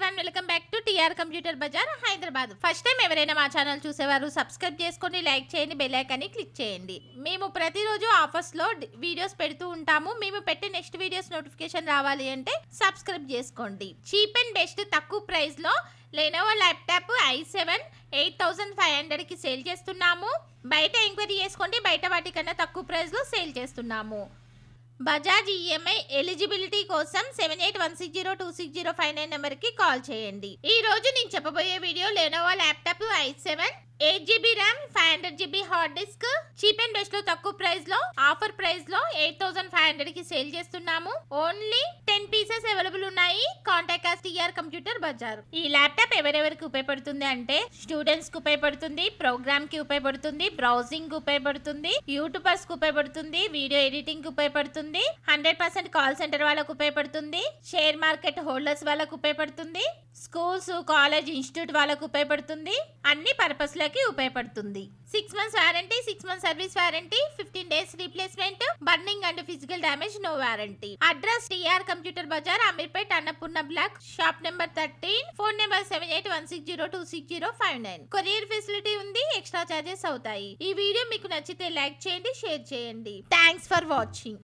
Everyone, welcome back to T R computer Bazaar Hyderabad. First time ఎవరైనా మా channel చూసేవారు సబ్స్క్రైబ్ చేసుకోండి, లైక్ చేయండి, బెల్ ఐకాన్ని క్లిక్ చేయండి. మేము ప్రతిరోజు ఆఫర్స్లో వీడియోస్ పెడుతూ ఉంటాము. మేము పెట్టే నెక్స్ట్ వీడియోస్ నోటిఫికేషన్ రావాలి అంటే సబ్స్క్రైబ్ చేసుకోండి. చీప్ అండ్ బెస్ట్ తక్కువ ప్రైస్లో లెనోవో ల్యాప్టాప్ i7 8500కి సేల్ చేస్తున్నాము. బయట ఎంక్వైరీ చేసుకోండి, బయట వాటికన్నా తక్కువ ప్రైస్లో సేల్ చేస్తున్నాము. బజాజ్ ఈఎంఐ ఎలిజిబిలిటీ కోసం 7816026059 నెంబర్కి కాల్ చేయండి. ఈ రోజు నేను చెప్పబోయే video Lenovo laptop i7 8GB RAM 500GB hard disk cheap and best లో తక్కువ ప్రైస్ లో ఆఫర్ ప్రైస్ లో 8500కి సేల్ చేస్తున్నాము. ఓన్లీ 10 పీసెస్ అవైలబుల్ ఉన్నాయి. Contact us T R computer Bazaar. ఈ ల్యాప్టాప్ ఎవరెవరికి ఉపయోగపడుతుంది అంటే స్టూడెంట్స్ కు ఉపయోగపడుతుంది, ప్రోగ్రామ్ కి ఉపయోగపడుతుంది, బ్రౌజింగ్ కు ఉపయోగపడుతుంది, యూట్యూబర్స్ కు ఉపయోగపడుతుంది, వీడియో ఎడిటింగ్ కు ఉపయోగపడుతుంది, 100% కాల్ సెంటర్ వాళ్ళకు ఉపయోగపడుతుంది, షేర్ మార్కెట్ హోల్డర్స్ వాళ్ళకు ఉపయోగపడుతుంది, స్కూల్స్, కాలేజ్, ఇన్స్టిట్యూట్ వాళ్ళకు ఉపయోగపడుతుంది, అన్ని పర్పస్ లకి ఉపయోగపడుతుంది. 6 months warranty, 6 months service warranty, 15 days replacement, burning and physical damage no warranty. Address T R computer Bazaar, Ameerpet, Annapurna block, shop number 13, phone number 7816026059. Courier facility ఉంది, ఎక్స్ట్రా చార్జెస్ అవుతాయి. ఈ వీడియో మీకు నచ్చితే లైక్ చేయండి, షేర్ చేయండి. Thanks for watching.